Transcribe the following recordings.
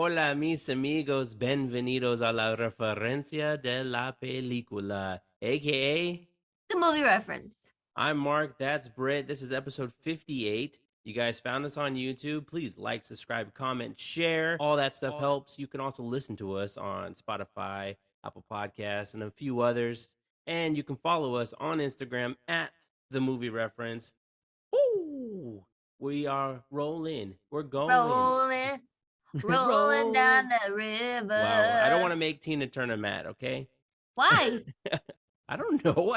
Hola, mis amigos. Bienvenidos a la referencia de la película, aka The movie reference. I'm Mark. That's Britt. This is episode 58. You guys found us on YouTube. Please like, subscribe, comment, share. All that stuff helps. You can also listen to us on Spotify, Apple Podcasts, and a few others. And you can follow us on Instagram at the movie reference. Woo! We are rolling. We're going. Rolling, rolling Roll. down the river. Wow, I don't want to make Tina Turner mad, okay? Why? I don't know.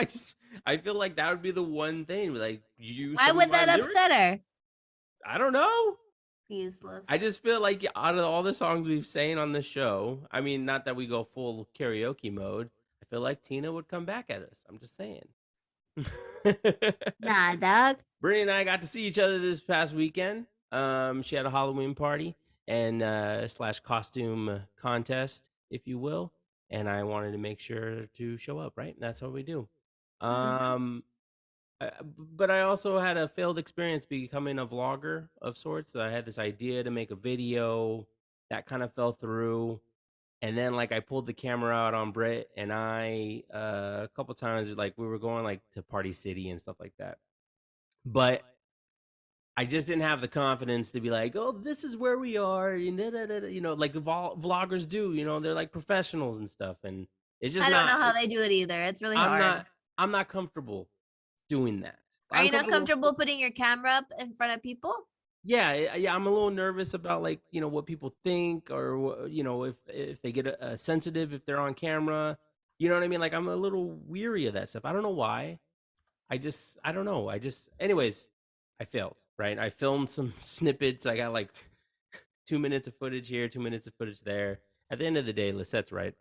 I feel like that would be the one thing. Like you use Why some of would my that upset lyrics. her? I don't know. Useless. I just feel like out of all the songs we've sang on the show, I mean, not that we go full karaoke mode. I feel like Tina would come back at us. I'm just saying. Nah, dog. Brittany and I got to see each other this past weekend. She had a Halloween party and slash costume contest, if you will, and I wanted to make sure to show up. Right, and that's what we do. But I also had a failed experience becoming a vlogger of sorts. I had this idea to make a video that kind of fell through, and then like I pulled the camera out on Britt and I a couple times, like we were going like to Party City and stuff like that, but I just didn't have the confidence to be like, oh, this is where we are, you know, like the vloggers do. You know, they're like professionals and stuff, and it's just I don't not. know how they do it either. It's really I'm hard. not. I'm not comfortable doing that. Are you not comfortable putting your camera up in front of people? Yeah, yeah. I'm a little nervous about like what people think, or if they get sensitive if they're on camera. You know what I mean? Like I'm a little weary of that stuff. I don't know why. I don't know. Anyways, I failed. Right? I filmed some snippets. I got like 2 minutes of footage here, 2 minutes of footage there. At the end of the day, Lisette's right.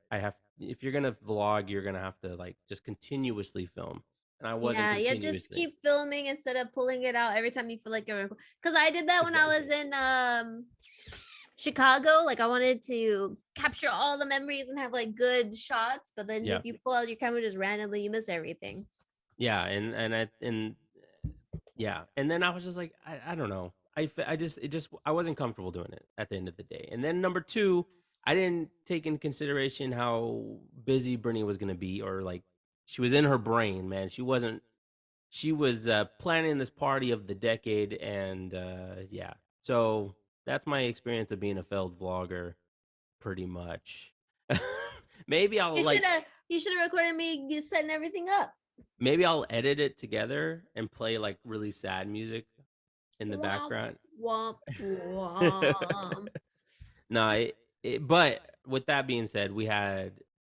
If you're gonna vlog, you're gonna have to like just continuously film. And I wasn't Yeah, continuously. just keep filming instead of pulling it out every time you feel like you're. Because I did that when I was in Chicago. Like I wanted to capture all the memories and have like good shots, but then if you pull out your camera just randomly, you miss everything. Yeah, and yeah, and then I was just like, I don't know. I wasn't comfortable doing it at the end of the day. And then number two, I didn't take in consideration how busy Brittany was gonna be, or like she was in her brain, man. She wasn't. She was planning this party of the decade, and yeah. So that's my experience of being a failed vlogger, pretty much. Maybe I'll You should have recorded me setting everything up. Maybe I'll edit it together and play like really sad music in the background. Womp, womp. No, but with that being said, we had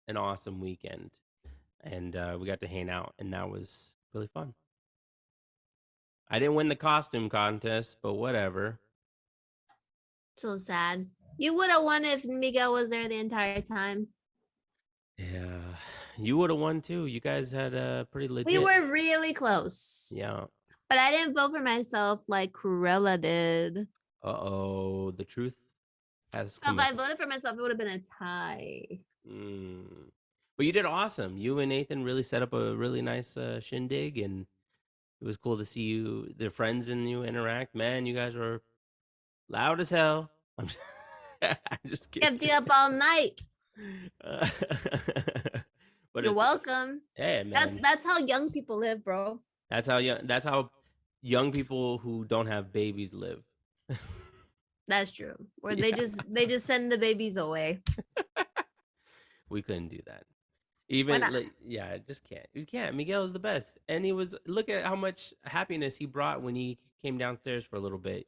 an awesome weekend, and we got to hang out, and that was really fun. I didn't win the costume contest, but whatever. So sad. You would have won if Miguel was there the entire time. Yeah, you would have won too. You guys had a pretty legit. We were really close. Yeah. But I didn't vote for myself like Cruella did. Uh-oh, the truth has come. So if I voted for myself, it would have been a tie. But you did awesome. You and Nathan really set up a really nice shindig, and it was cool to see their friends and you interact. Man, you guys were loud as hell. I'm just kidding. Kept you up all night. But you're welcome. Hey, man. That's how young people live, bro. That's how young people who don't have babies live. That's true. Or they just send the babies away. We couldn't do that. Even yeah, just can't. You can't. Miguel is the best, and look at how much happiness he brought when he came downstairs for a little bit.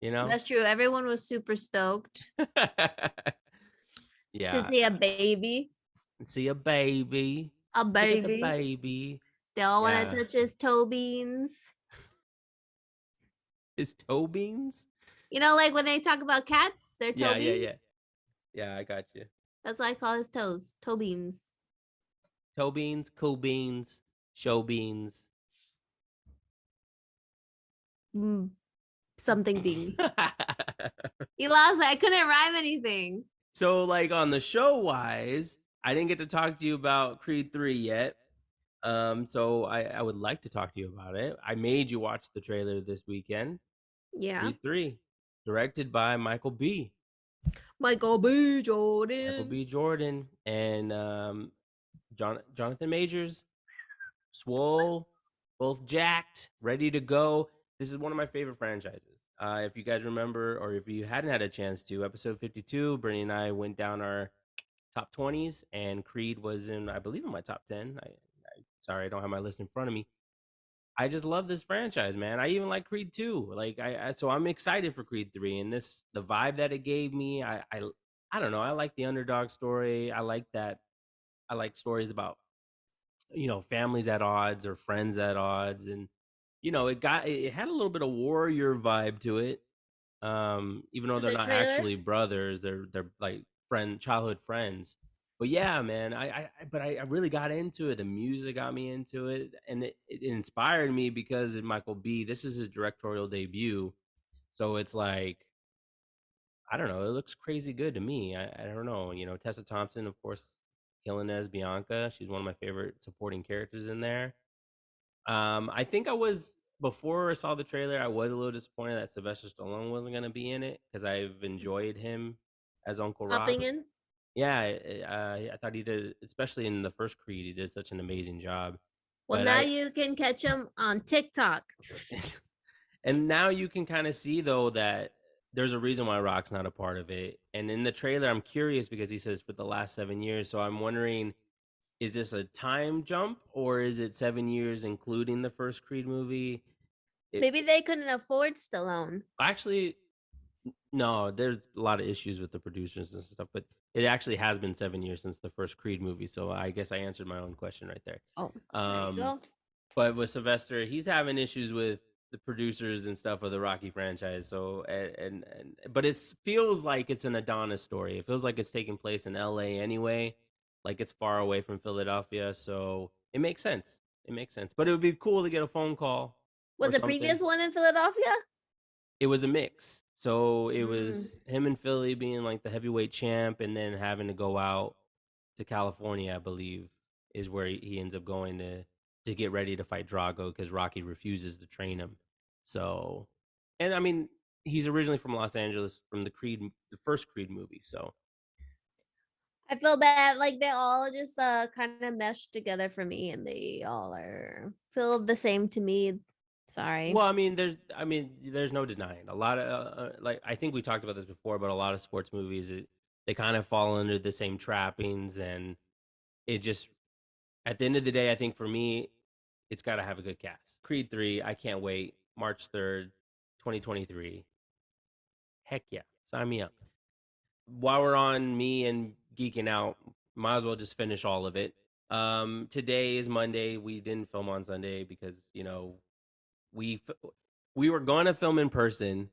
You know, that's true. Everyone was super stoked. Yeah, to see a baby. See a baby. A baby. A baby. They all want to touch his toe beans. His toe beans? You know, like when they talk about cats, their toe beans. Yeah, I got you. That's why I call his toes toe beans. Toe beans, cool beans, show beans. Something beans. You lost it. I couldn't rhyme anything. So, like on the show wise, I didn't get to talk to you about Creed 3 yet. So I would like to talk to you about it. I made you watch the trailer this weekend. Yeah. Creed 3, directed by Michael B. Michael B. Michael Jordan. B. Jordan and Jonathan Majors, swole, both jacked, ready to go. This is one of my favorite franchises. If you guys remember, or if you hadn't had a chance to, episode 52, Brittany and I went down our top 20s, and Creed was in, I believe, in my top 10. Sorry, I don't have my list in front of me. I just love this franchise, man. I even like Creed 2. Like, so I'm excited for Creed 3, and the vibe that it gave me. I don't know. I like the underdog story. I like that. I like stories about families at odds or friends at odds, and it had a little bit of warrior vibe to it. Even though In they're the not trailer, actually brothers, they're like childhood friends. But yeah, man, I really got into it. The music got me into it, and it inspired me because of Michael B. This is his directorial debut, so it's like, I don't know. It looks crazy good to me. I don't know. Tessa Thompson, of course, killing as Bianca. She's one of my favorite supporting characters in there. I think I was before I saw the trailer, I was a little disappointed that Sylvester Stallone wasn't going to be in it because I've enjoyed him as Uncle hopping Rock. in. Yeah, I thought he did, especially in the first Creed, he did such an amazing job. Well, But now you can catch him on TikTok. and now you can kind of see though that there's a reason why Rock's not a part of it. And in the trailer, I'm curious because he says for the last 7 years. So I'm wondering, is this a time jump or is it 7 years including the first Creed movie? It Maybe they couldn't afford Stallone. actually, no, there's a lot of issues with the producers and stuff, but it actually has been 7 years since the first Creed movie, so I guess I answered my own question right there. Oh, there you Um, go. but with Sylvester, he's having issues with the producers and stuff of the Rocky franchise. So but it feels like it's an Adonis story. It feels like it's taking place in L.A. anyway, like it's far away from Philadelphia, so it makes sense. It makes sense, but it would be cool to get a phone call Was or the something. previous one in Philadelphia? It was a mix. So it Mm. was him and Philly being like the heavyweight champ, and then having to go out to California, I believe, is where he ends up going to get ready to fight Drago because Rocky refuses to train him. So, and I mean, he's originally from Los Angeles, from the first Creed movie. So, I feel bad. Like they all just kind of meshed together for me, and they all are feel the same to me. Sorry. well, I mean, there's no denying a lot of like I think we talked about this before, but a lot of sports movies, they kind of fall under the same trappings, and it just at the end of the day, I think for me, it's got to have a good cast. Creed 3, I can't wait. March 3rd, 2023. Heck yeah, sign me up. While we're on me and geeking out, might as well just finish all of it. Today is Monday. We didn't film on Sunday because we we were going to film in person,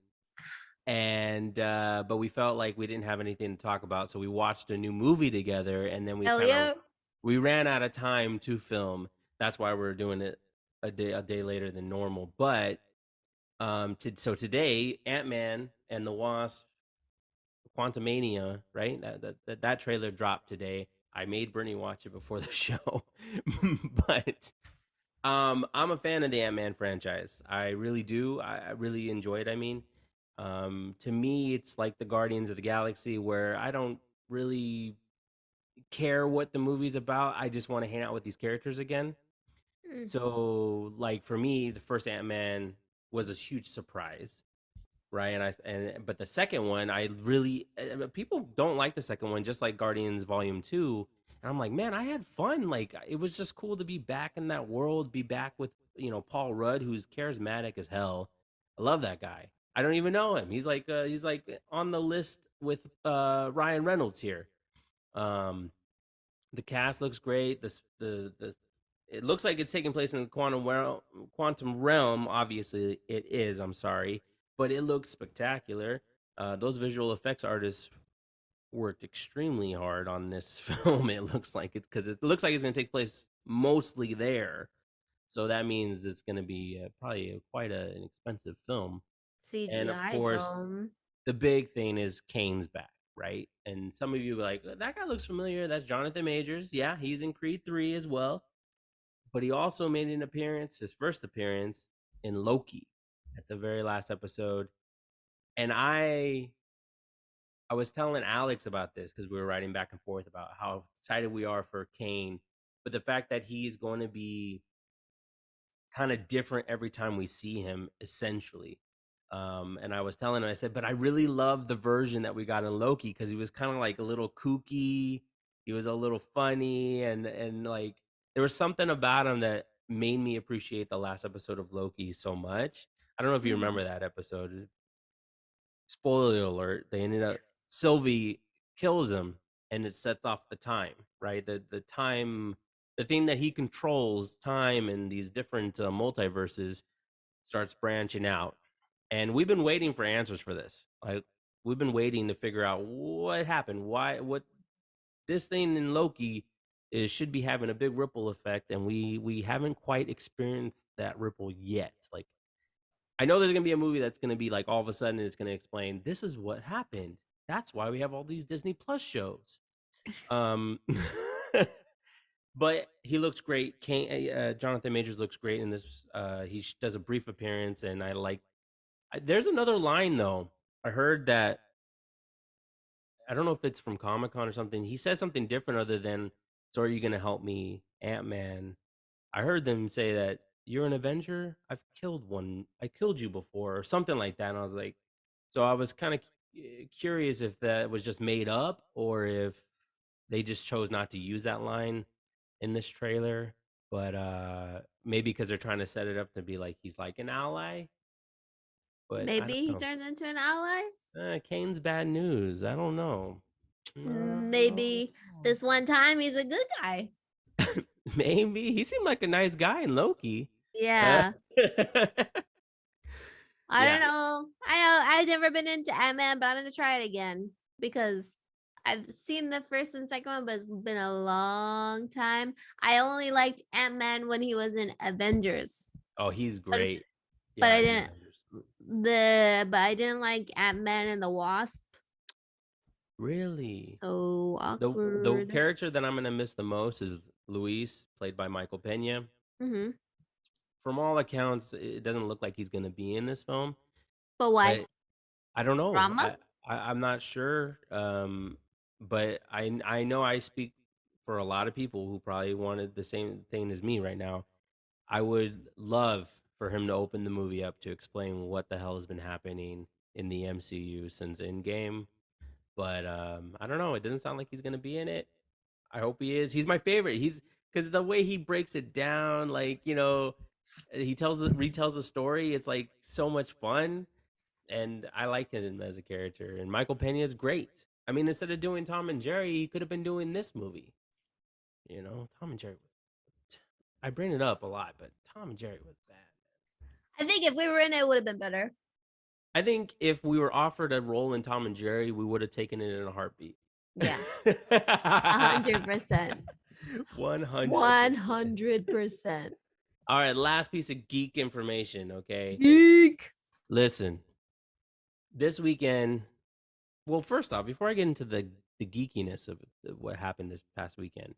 and but we felt like we didn't have anything to talk about, so we watched a new movie together, and then Hell yeah. we ran out of time to film. That's why we're doing it a day later than normal. But so today, Ant-Man and the Wasp, Quantumania, right? That trailer dropped today. I made Brittany watch it before the show, but I'm a fan of the Ant-Man franchise. I really do. I really enjoy it. I mean, to me, it's like the Guardians of the Galaxy, where I don't really care what the movie's about. I just want to hang out with these characters again. Mm. So, like for me, the first Ant Man was a huge surprise, right? But the second one, I really people don't like the second one, just like Guardians Volume 2. And I'm like, man, I had fun. Like it was just cool to be back in that world, be back with Paul Rudd, who's charismatic as hell. I love that guy. I don't even know him. He's like on the list with Ryan Reynolds here. Um, the cast looks great. The it looks like it's taking place in the quantum realm. Obviously, it is. I'm sorry, but it looks spectacular. Those visual effects artists worked extremely hard on this film. It looks like it because it looks like it's going to take place mostly there. So that means it's going to be probably quite an expensive film. And of CGI course, film. the big thing is Kane's back, right? And some of you are like, that guy looks familiar. That's Jonathan Majors. Yeah, he's in Creed 3 as well. But he also made an appearance, his first appearance, in Loki at the very last episode. And I was telling Alex about this because we were writing back and forth about how excited we are for Kane, but the fact that he's going to be kind of different every time we see him, essentially. And I was telling him, I said, but I really love the version that we got in Loki because he was kind of like a little kooky, he was a little funny, and like there was something about him that made me appreciate the last episode of Loki so much. I don't know if you Mhm. remember that episode. Spoiler alert, they ended up Sylvie kills him and it sets off the time, right? The time, the thing that he controls, time and these different multiverses starts branching out. And we've been waiting for answers for this. Like we've been waiting to figure out what happened, why what this thing in Loki is should be having a big ripple effect and we haven't quite experienced that ripple yet. Like I know there's gonna be a movie that's gonna be like all of a sudden it's gonna explain this is what happened. That's why we have all these Disney Plus shows. Um, but he looks great. Jonathan Majors looks great in this. Does a brief appearance, and I like. There's another line though. I heard that I don't know if it's from Comic Con or something. He says something different other than "So are you gonna help me, Ant Man?" I heard them say that you're an Avenger. I've killed one. I killed you before, or something like that. And I was like, so I was kind of curious if that was just made up or if they just chose not to use that line in this trailer. But maybe because they're trying to set it up to be like he's like an ally. But I Maybe don't he know. turns into an ally. Kane's bad news. I don't know. I don't Maybe this one time he's a good guy. know. Maybe he seemed like a nice guy in Loki. Uh, Yeah. I yeah. don't know. I know I've never been into Ant-Man, but I'm gonna try it again because I've seen the first and second one, but it's been a long time. I only liked Ant-Man when he was in Avengers. Oh, he's But great. but Yeah, I in didn't Avengers. but I didn't like Ant-Man and the Wasp. Really? So The awkward. character that I'm gonna miss the most is Luis, played by Michael Pena. Mm-hmm. From all accounts, it doesn't look like he's gonna be in this film, But why? but I don't know. Drama? I'm not sure. But I know I speak for a lot of people who probably wanted the same thing as me right now. I would love for him to open the movie up to explain what the hell has been happening in the MCU since Endgame. But I don't know. It doesn't sound like he's gonna be in it. I hope he is. He's my favorite. He's because the way he breaks it down, like he retells the story. It's like so much fun, and I like him as a character. And Michael Pena is great. I mean, instead of doing Tom and Jerry, he could have been doing this movie. Tom and Jerry was. I bring it up a lot, but Tom and Jerry was bad. I think if we were in it, it would have been better. I think if we were offered a role in Tom and Jerry, we would have taken it in a heartbeat. Yeah. 100%. 100%. 100%. All right, last piece of geek information, okay? Geek. Listen, this weekend, well, first off, before I get into the geekiness of what happened this past weekend,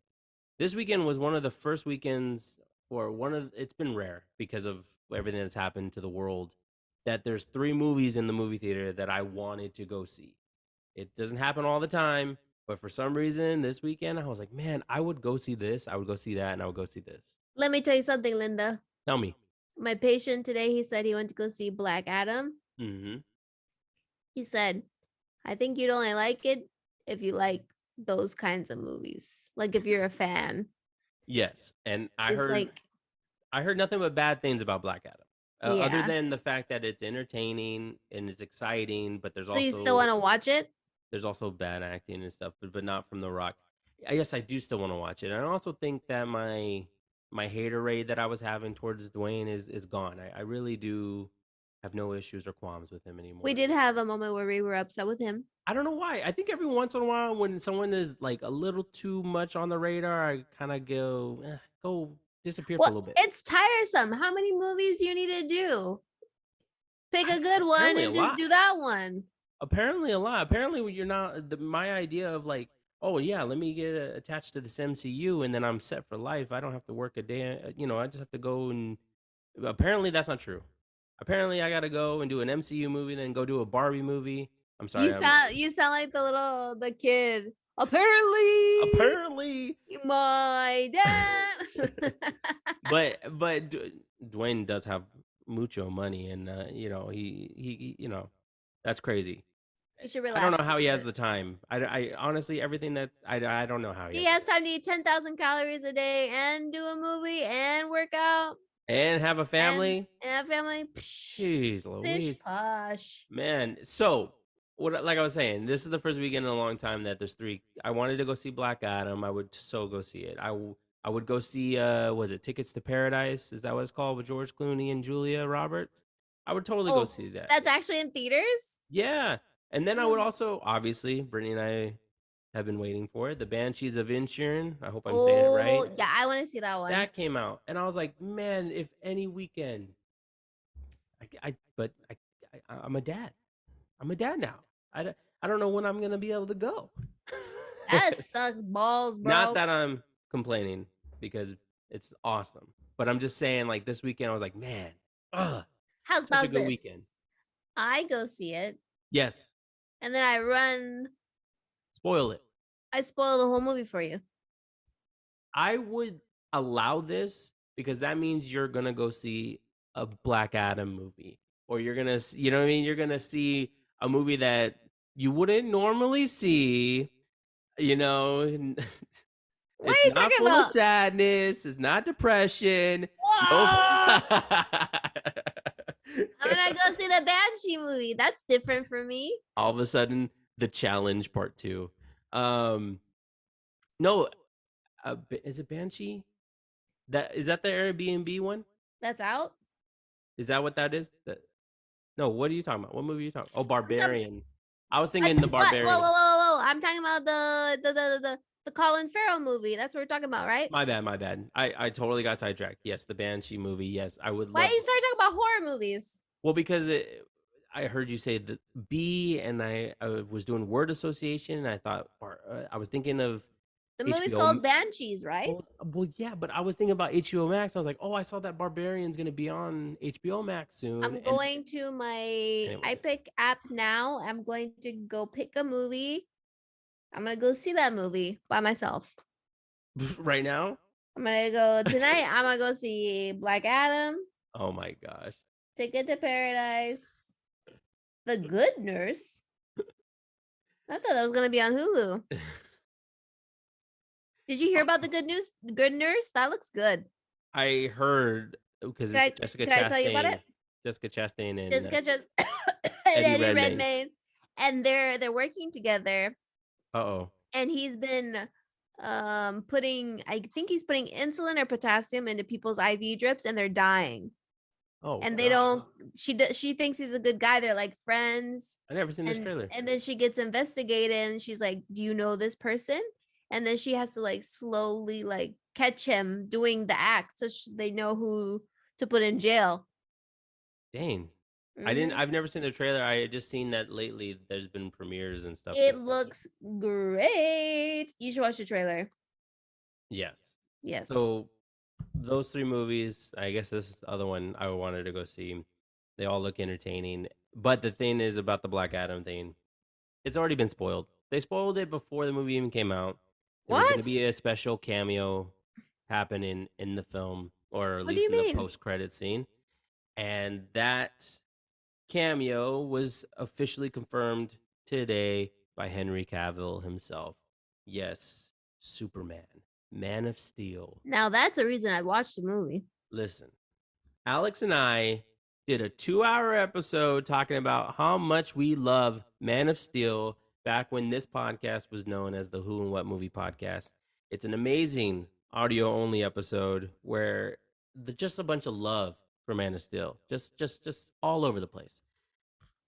this weekend was one of the first weekends, or it's been rare because of everything that's happened to the world, that there's 3 movies in the movie theater that I wanted to go see. It doesn't happen all the time, but for some reason this weekend I was like, man, I would go see this, I would go see that, and I would go see this. Let me tell you something, Linda. Tell me. My patient today, he said he went to go see Black Adam. Mm-hmm. He said, I think you'd only like it if you like those kinds of movies. Like if you're a fan. Yes, and It's like, I heard nothing but bad things about Black Adam. Other yeah. than the fact that it's entertaining and it's exciting, but So you still want to watch it? there's also bad acting and stuff, but not from The Rock. I guess I do still want to watch it. And I also think that my hater raid that I was having towards Dwayne is gone. I really do have no issues or qualms with him We anymore. did have a moment where we were upset with him. I don't know why. I think every once in a while when someone is like a little too much on the radar, I kind of go disappear for a Well, little bit. it's tiresome. How many movies do you need to do? Pick a good one Apparently a and just lot. do that one. Apparently a lot. Apparently when you're not my idea of like, oh yeah, let me get attached to this MCU and then I'm set for life. I don't have to work a day. I just have to go and. Apparently that's not true. Apparently I got to go and do an MCU movie, then go do a Barbie movie, I'm sorry. I'm You sound like the kid. Apparently, apparently, my dad. Dwayne does have mucho money, and that's crazy. You should I don't know relax a how he little has bit. the time. I honestly everything that I don't know how he He has the has time time to eat 10,000 calories a day and do a movie and work out and have a family. and have family. Psh, Jeez, pish Louise, posh. man. So what? Like I was saying, this is the first weekend in a long time that there's three. I wanted to go see Black Adam. I would so go see it. I would go see was it Tickets to Paradise? Is that what it's called with George Clooney and Julia Roberts? I would totally go Oh, see that. that's actually in theaters? Yeah. And then I would also, obviously, Brittany and I have been waiting for it. The Banshees of Inisherin. I hope I'm saying it right. Oh, yeah, I want to see that one. That came out, and I was like, man, if any weekend, I'm a dad. I'm a dad now. I don't know when I'm gonna be able to go. That sucks balls, Not bro. that I'm complaining because it's awesome, but I'm just saying, like this weekend, I was like, man, How's such a about good weekend. this? I go see it, Yes, and then spoil it. I spoil the whole movie for you. I would allow this because that means you're gonna go see a Black Adam movie, or you're gonna, you know what I mean? You're gonna see a movie that you wouldn't normally see. You know, What it's are you not talking full of about? sadness. It's not depression. Nope. Whoa! I'm gonna go see the Banshee movie. That's different for me. All of a sudden, the challenge part two. Um, no, is it Banshee? That is that the Airbnb one? That's out. Is that what that is? No, what are you talking about? What movie are you talking? Oh, I'm talking. Barbarian. I was What? thinking the What? Whoa, whoa, Barbarian. whoa, whoa, whoa! I'm talking about the Colin Farrell movie. That's what we're talking about, right? My bad, my bad. I totally got sidetracked. Yes, the Banshee movie. Yes, I would Why are love. you starting talking about horror movies? Well, because I heard you say the B, and I was doing word association. And I thought I was thinking of The movie's HBO. called Banshees, right? Well, yeah, but I was thinking about HBO Max. I was like, oh, I saw that Barbarian's gonna be on HBO Max soon. I'm And going to my anyways, iPick app now. I'm going to go pick a movie. I'm gonna go see that movie by myself. right now, I'm gonna go tonight. I'm gonna go see Black Adam, oh my gosh. Ticket to Paradise, The Good Nurse. I thought that was gonna be on Hulu. Did you hear about the good news? Good Nurse? That looks good. I heard because it's Can I tell you about it? Jessica Chastain, Just and catch us Eddie Eddie Redmayne. Redmayne, and they're working together, Uh oh. and he's been putting, I think he's putting insulin or potassium into people's IV drips, and they're dying. Oh And they gosh. don't. She thinks he's a good guy. They're like friends, I never seen this trailer. and then she gets investigated, and she's like, "Do you know this person?" And then she has to like slowly like catch him doing the act, so they know who to put in jail. Dang. Hmm. I've never seen the trailer. I had just seen that lately there's been premieres and stuff It with it. looks great. You should watch the trailer. Yes. Yes. So those three movies, I guess this is the other one I wanted to go see. They all look entertaining. But the thing is about the Black Adam thing, it's already been spoiled. They spoiled it before the movie even came out. There's going to What? be a special cameo happening in the film, or at What do least you in the mean? post-credit scene. And that cameo was officially confirmed today by Henry Cavill himself. Yes, Superman, Man of Steel. Now that's a reason I'd watch the movie. Listen, Alex and I did a 2-hour episode talking about how much we love Man of Steel back when this podcast was known as the Who and What Movie Podcast. It's an amazing audio only episode where just a bunch of love for Man of Steel, just all over the place.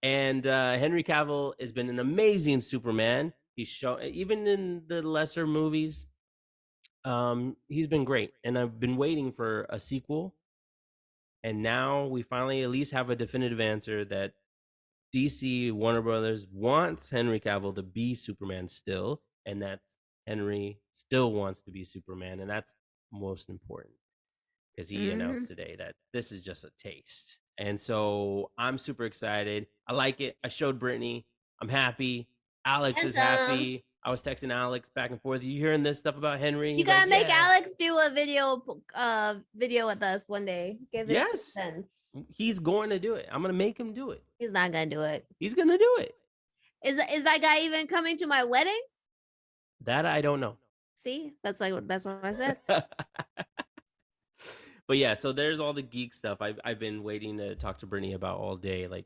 And Henry Cavill has been an amazing Superman. He's shown even in the lesser movies. He's been great, and I've been waiting for a sequel. And now we finally at least have a definitive answer that DC Warner Brothers wants Henry Cavill to be Superman still, and that Henry still wants to be Superman, and that's most important because he Hmm. announced today that this is just a taste. And so I'm super excited. I like it. I showed Brittany. I'm happy. Alex is Handsome. happy. I was texting Alex back and forth. You hearing this stuff about Henry? You He's like, gotta make yeah. Alex do a video with us one day. Give his two Yes. cents. He's going to do it. I'm going to make him do it. He's not gonna do it. He's going to do it. Is that guy even coming to my wedding? That I don't know. See, that's what I said. But yeah, so there's all the geek stuff I've been waiting to talk to Brittany about all day. Like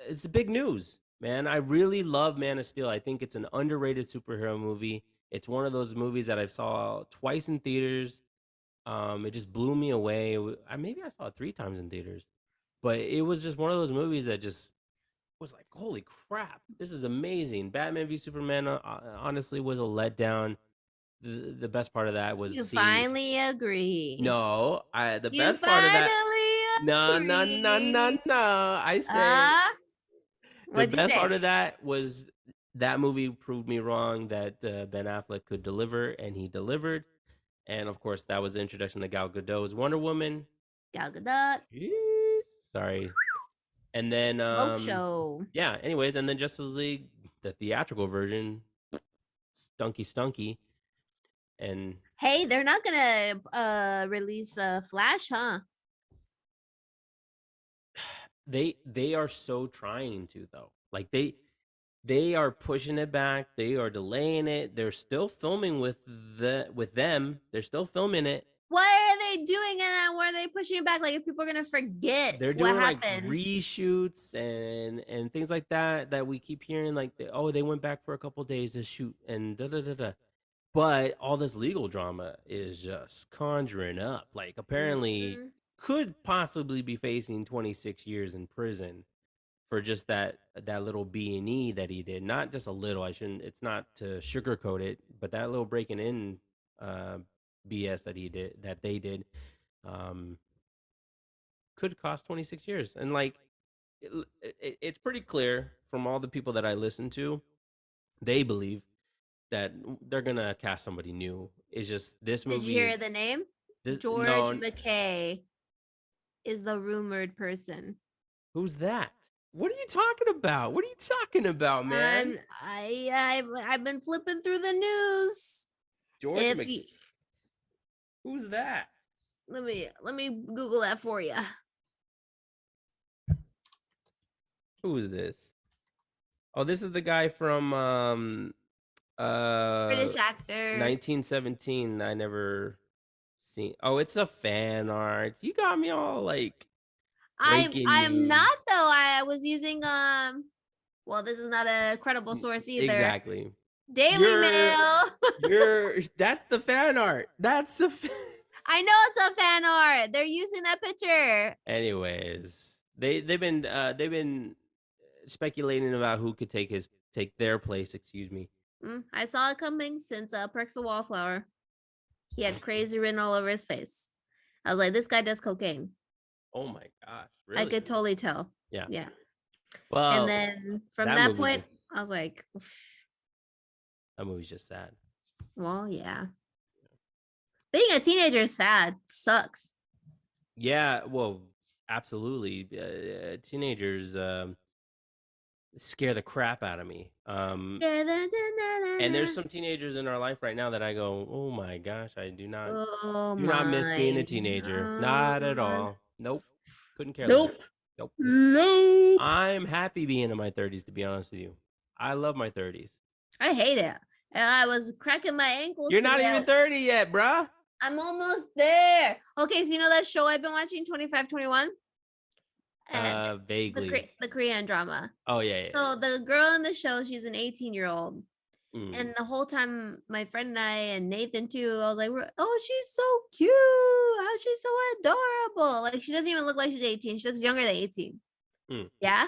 it's big news, man. I really love Man of Steel. I think it's an underrated superhero movie. It's one of those movies that I saw twice in theaters. It just blew me away. Maybe I saw it 3 times in theaters, but it was just one of those movies that just was like, holy crap, this is amazing. Batman v Superman honestly was a letdown. The best part of that was You seeing. finally agree. No, the You best part of that. finally No, no, no, no, agree. no. I said the What'd you best part say? of that was that movie proved me wrong that Ben Affleck could deliver, and he delivered. And of course, that was the introduction to Gal Gadot's Wonder Woman. Gal Gadot. Sorry. And then, Smoke show. yeah. Anyways, and then Justice League, the theatrical version, stunky, stunky, and Hey, they're not gonna release Flash, huh? they are so trying to though. Like they are pushing it back. They are delaying it. They're still filming with them. They're still filming it. What are they doing and why are they pushing it back? Like if people are gonna forget They're what doing like happened. reshoots and things like that we keep hearing like they went back for a couple days to shoot and da da da da. But all this legal drama is just conjuring up. Like apparently Mhm. could possibly be facing 26 years in prison for just that little B&E that he did. Not just a little. I shouldn't. It's not to sugarcoat it, but that little breaking in uh, BS that they did, um, could cost 26 years. And like, it's pretty clear from all the people that I listen to, they believe that they're gonna cast somebody new. It's just this Did you movie is hear the name? this. George No, McKay is the rumored person. who's that? What are you talking about? What are you talking about, man? I've been flipping through the news. George If Mc. you, Who's that? let me Google that for you. Who is this? Oh, this is the guy from British actor. 1917. I never seen. Oh, it's a fan art. You got me all like breaking I'm news. not though. I was using well, this is not a credible source either. Exactly. Daily Mail. That's the fan art. That's the I know it's a fan art. They're using that picture. Anyways, they've been speculating about who could take their place, excuse me. I saw it coming since Perks a Wallflower. He had crazy written all over his face. I was like, this guy does cocaine. Oh my gosh, really? I could totally tell. Yeah. Yeah. Well, And then from that point, I was like, that movie's just sad. well, yeah. Being a teenager is sad. Sucks. Yeah, well, absolutely. Teenagers scare the crap out of me. And there's some teenagers in our life right now that I go, oh my gosh, I do not miss being a teenager. Not at all. Nope. Couldn't care less. Nope. Nope. I'm happy being in my 30s, to be honest with you. I love my 30s. I hate it. And I was cracking my ankles. You're not even 30 yet, bruh. I'm almost there. Okay, so you know that show I've been watching, 25-21? Vaguely. The Korean drama. Oh, yeah. So the girl in the show, she's an 18-year-old. And the whole time, my friend and I and Nathan too, I was like, oh, she's so cute. Oh, she's so adorable. Like, she doesn't even look like she's 18. She looks younger than 18. Yeah?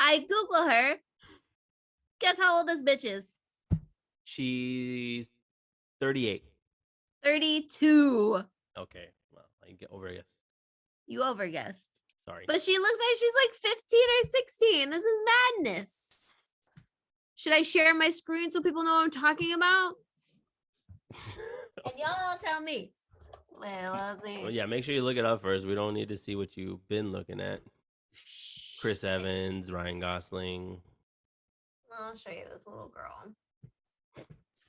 I Google her. Guess how old this bitch is? She's 38. 32. Okay. Well, I overguessed. You overguessed. Sorry. But she looks like she's like 15 or 16. This is madness. Should I share my screen so people know what I'm talking about? And y'all tell me. Well, let's see. Well, yeah, make sure you look it up first. We don't need to see what you've been looking at. Chris Evans, Ryan Gosling. I'll show you this little girl.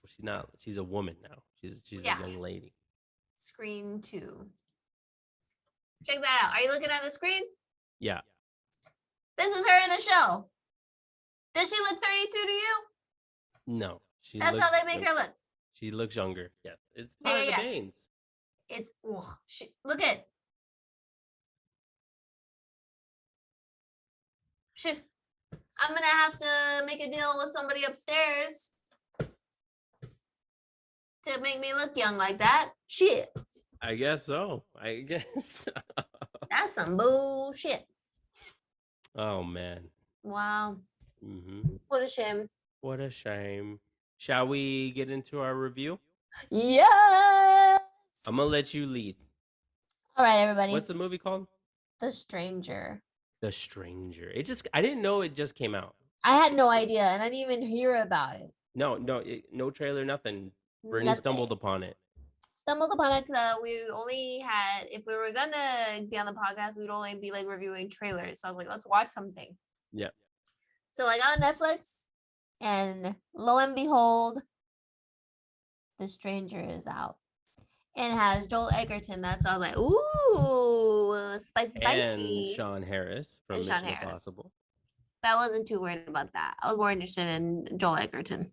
She's not. She's a woman now. She's a Yeah, young lady. screen 2. Check that out. Are you looking at the screen? Yeah. This is her in the show. Does she look 32 to you? No. She That's looks. how they make her look. She looks younger. Yes. It's Yeah, part of yeah, the yeah. Danes. It's look at. Shit. I'm gonna have to make a deal with somebody upstairs to make me look young like that. Shit. I guess so. I guess. That's some bullshit. Oh man. Wow. Mm-hmm. What a shame. What a shame. Shall we get into our review? Yes. I'm gonna let you lead. All right, everybody. What's the movie called? The Stranger. The Stranger. I didn't know it just came out. I had no idea, and I didn't even hear about it. No trailer, nothing. Brittany Nothing. stumbled upon it. Stumbled upon it because we only had, if we were gonna be on the podcast, we'd only be like reviewing trailers. So I was like, let's watch something. Yeah. So I got on Netflix, and lo and behold, The Stranger is out. And it has Joel Edgerton. That's all I was like, ooh, spicy, And spicy. Sean Harris from And Sean Mission Harris. Impossible. But I wasn't too worried about that. I was more interested in Joel Edgerton.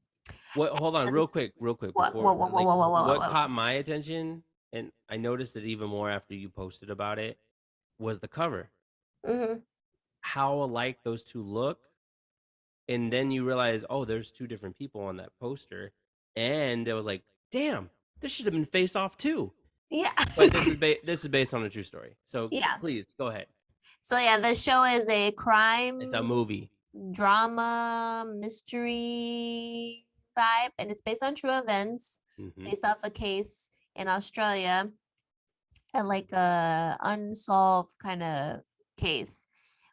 What? Hold on, real quick. What? Before, Whoa. what caught my attention, and I noticed it even more after you posted about it, was the cover. Mm-hmm. How alike those two look, and then you realize, oh, there's two different people on that poster, and it was like, damn, this should have been Face Off too. Yeah. But this is based on a true story. So yeah. Please go ahead. So yeah, the show is a crime. It's a movie. Drama mystery vibe, and it's based on true events, based off a case in Australia, and like a unsolved kind of case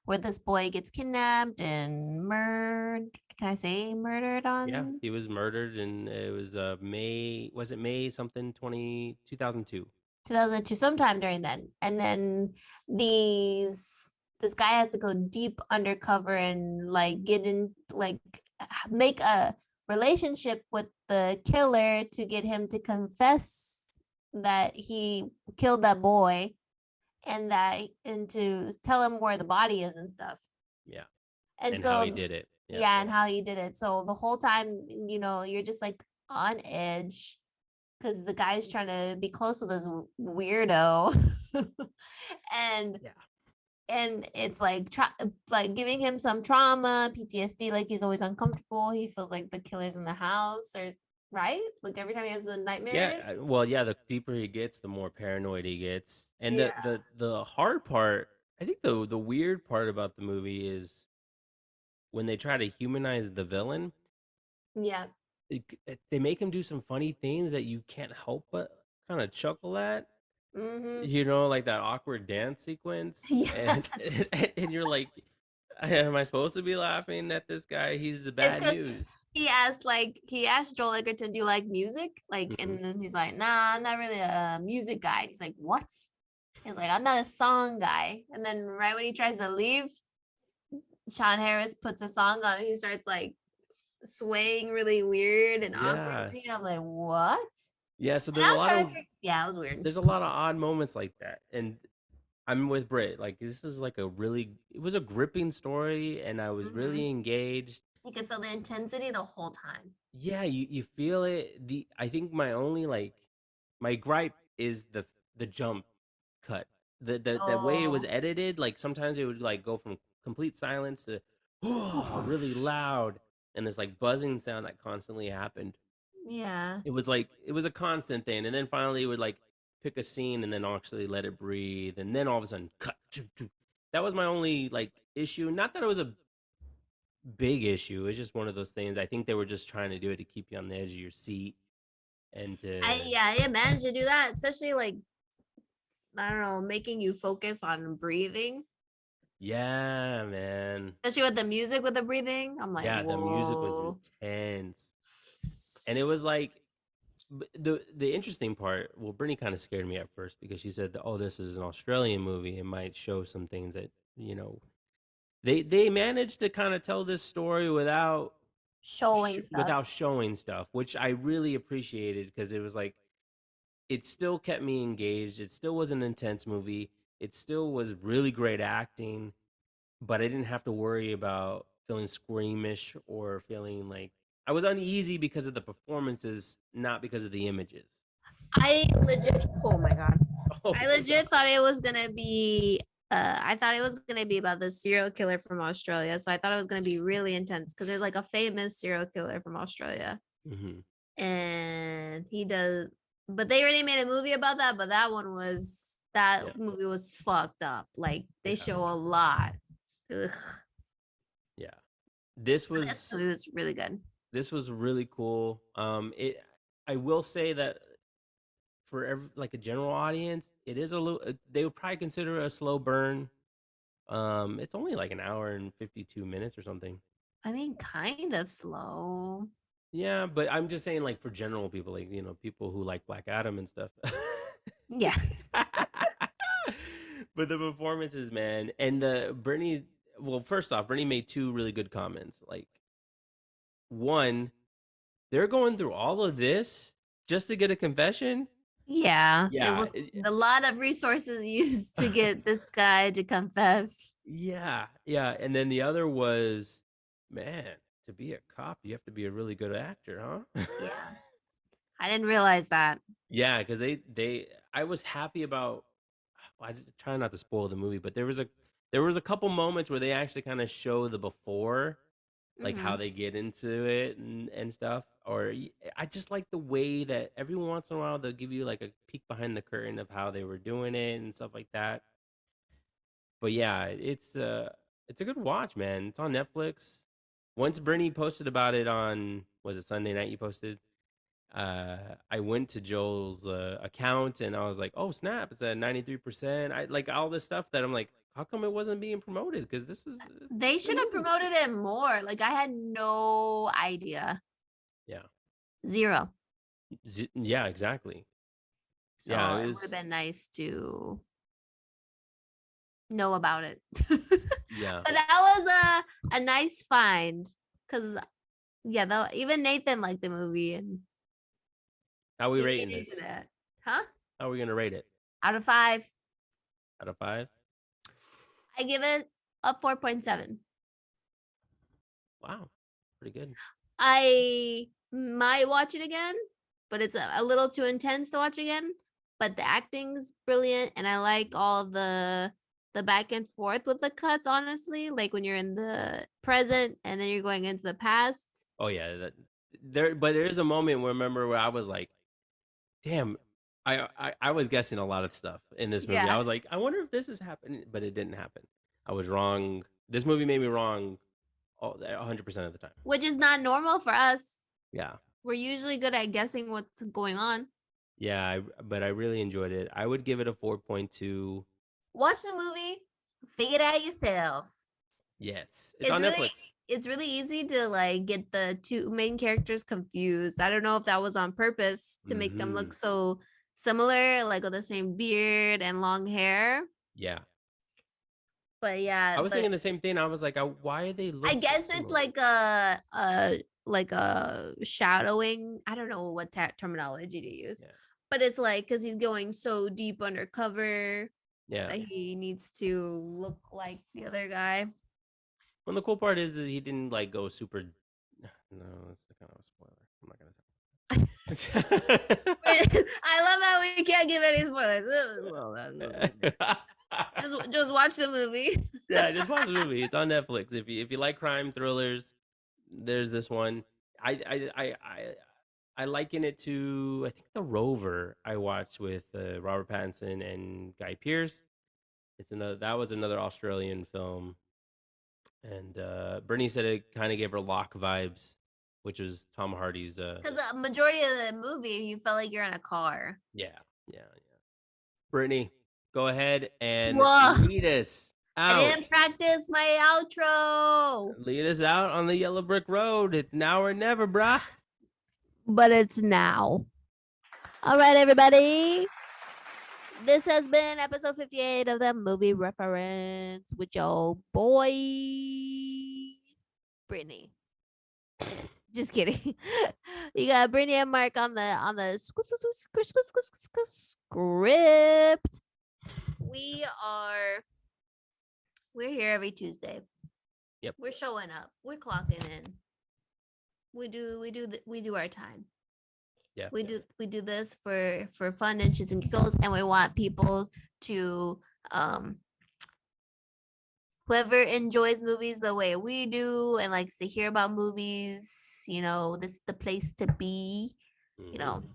where this boy gets kidnapped and murdered. Can I say murdered on? Yeah, he was murdered, and it was May. Was it May something 2002? 2002, sometime during then. And then this guy has to go deep undercover and like get in, like make a relationship with the killer to get him to confess that he killed that boy, and to tell him where the body is and stuff. Yeah. And so how he did it. Yeah, and how he did it. So the whole time, you're just like on edge because the guy's trying to be close with this weirdo. and Yeah. and it's like like giving him some trauma, PTSD, like he's always uncomfortable. He feels like the killer's in the house, or right? Like every time he has a nightmare. Yeah, well, yeah, the deeper he gets, the more paranoid he gets. And the hard part, I think the weird part about the movie is when they try to humanize the villain. Yeah. They make him do some funny things that you can't help but kind of chuckle at. Like that awkward dance sequence. Yes. And you're like, am I supposed to be laughing at this guy? He's bad news. He asked Joel Edgerton, do you like music? Like, and then he's like, nah, I'm not really a music guy. He's like, what? He's like, I'm not a song guy. And then right when he tries to leave, Sean Harris puts a song on and he starts like swaying really weird and awkwardly. And I'm like, what? Yeah, so there's a lot of it was weird. There's a lot of odd moments like that. And I'm with Britt. Like, this is like it was a gripping story, and I was really engaged. You can feel the intensity the whole time. Yeah, you feel it. I think my only my gripe is the jump cut. The way it was edited, like sometimes it would like go from complete silence to really loud, and this like buzzing sound that constantly happened. Yeah. It was a constant thing, and then finally it would like pick a scene and then actually let it breathe, and then all of a sudden cut. That was my only like issue. Not that it was a big issue. It's just one of those things. I think they were just trying to do it to keep you on the edge of your seat, and I managed to do that, especially like, I don't know, making you focus on breathing. Yeah, man. Especially with the music with the breathing. I'm like, yeah, whoa. the music was intense. And it was like the interesting part. Well, Brittany kind of scared me at first because she said, "Oh, this is an Australian movie. It might show some things that they managed to kind of tell this story Showing without stuff. showing stuff, which I really appreciated because it was like it still kept me engaged. It still was an intense movie. It still was really great acting, but I didn't have to worry about feeling squeamish or feeling like I was uneasy because of the performances, not because of the images. I legit, oh my god. Oh, I I'm legit thought sorry. it was gonna be I thought it was gonna be about the serial killer from Australia. So I thought it was gonna be really intense because there's like a famous serial killer from Australia. Hmm. And he does, but they already made a movie about that, but that Yeah, movie was fucked up. Like they yeah, show a lot. Ugh. yeah. This This movie was was really good. this was really cool. It I will say that for like a general audience, it is a little. They would probably consider it a slow burn. It's only like an hour and 52 minutes or something. I mean, kind of slow. Yeah, but I'm just saying, like for general people, like people who like Black Adam and stuff. Yeah. But the performances, man, and the Bernie. Well, first off, Bernie made two really good comments. Like one, they're going through all of this just to get a confession. Yeah. It Yeah, was a lot of resources used to get this guy to confess. yeah, yeah. And then the other was, man, to be a cop, you have to be a really good actor, huh? Yeah. I didn't realize that. Yeah, because I was happy about. I try not to spoil the movie, but there was a couple moments where they actually kind of show the before, like how Hmm. they get into it and stuff. I just like the way that every once in a while they'll give you like a peek behind the curtain of how they were doing it and stuff like that. But yeah, it's a good watch, man. It's on Netflix. Once Brittany posted about it on, was it Sunday night you posted? I went to Joel's account and I was like, "Oh snap! It's at 93%." I like all this stuff that I'm like, "How come it wasn't being promoted?" Because this is They a good should have movie. promoted it more. Like I had no idea. Yeah, Zero. yeah, exactly. Yeah, So it it would have was. been nice to know about it. Yeah, But that was a nice find because yeah, though even Nathan liked the movie and how are we he rating made into this? that. Huh? How are we gonna rate it? Out of 5, Out of 5? I give it a 4.7. Wow, pretty good. I might watch it again, but it's a little too intense to watch again. But the acting's brilliant, and I like all the back and forth with the cuts. Honestly, like when you're in the present and then you're going into the past. Oh yeah, but there is a moment where remember where I was like, "Damn." I was guessing a lot of stuff in this movie. I Yeah, was like, I wonder if this is happening, but it didn't happen. I was wrong. This movie made me wrong 100% of the time. which is not normal for us. Yeah. We're usually good at guessing what's going on. Yeah, but I really enjoyed it. I would give it a 4.2. Watch the movie, figure it out yourself. Yes. It's It's on really Netflix. it's really easy to like get the two main characters confused. I don't know if that was on purpose to make them Mhm. look so similar, like with the same beard and long hair. Yeah. But yeah, I was but thinking the same thing. I was like, why they I look so guess it's similar? like a shadowing. I don't know what terminology to use, Yeah. but it's like because he's going so deep undercover Yeah. that he needs to look like the other guy. Well, the cool part is that he didn't like go super. No, that's the kind of a spoiler. I'm not gonna I love how we can't give any spoilers. tell. Just watch the movie. Yeah, just watch the movie. It's on Netflix. If you like crime thrillers, there's this one. I I I I, I liken it to I think The Rover I watched with Robert Pattinson and Guy Pearce. That was another Australian film, and Bernie said it kind of gave her Lock vibes, which was Tom Hardy's. Because a majority of the movie, you felt like you're in a car. Yeah, yeah, yeah. Brittany, go ahead and Whoa! lead us I out. didn't practice my outro. Lead us out on the yellow brick road. It's now or never, brah. But it's now. All right, everybody. This has been episode 58 of the movie reference with your boy Brittany. Just kidding. You got Brittany and Marc on the script. We're here every Tuesday. Yep. We're showing up. We're clocking in. We do our time. Yeah. We do this for fun and shits and giggles, and we want people to whoever enjoys movies the way we do and likes to hear about movies, this is the place to be.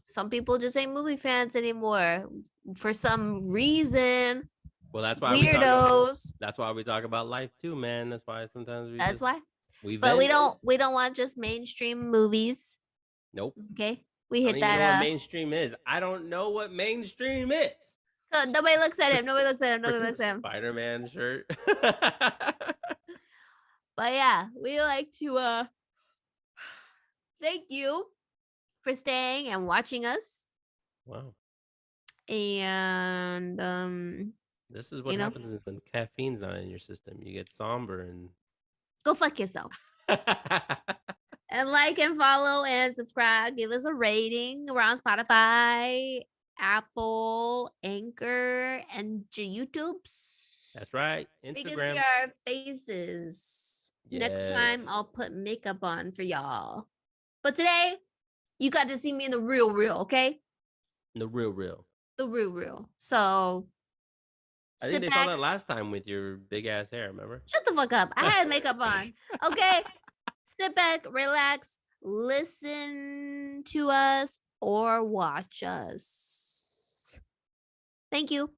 Some people just ain't movie fans anymore for some reason. Well, that's why Weirdos. that's why we talk about life too, man. That's why sometimes That's why. we But vent. we don't want just mainstream movies. Nope. Okay. We I hit don't even know what that mainstream is. I don't know what mainstream is. nobody looks at him. Nobody looks at him. Nobody looks at him. Spider-Man shirt. But yeah, we like to thank you for staying and watching us. Wow. And This is what happens when caffeine's not in your system. You get somber and go fuck yourself. And like and follow and subscribe. Give us a rating. We're on Spotify, Apple, Anchor, and YouTube's. That's right. We can Instagram. see our faces. Next time I'll put makeup on for y'all. But today, you got to see me in the real, okay? The real. The real. So I think they saw that last time with your big ass hair, remember? Shut the fuck up. I had makeup on. Okay. Sit back, relax, listen to us or watch us. Thank you.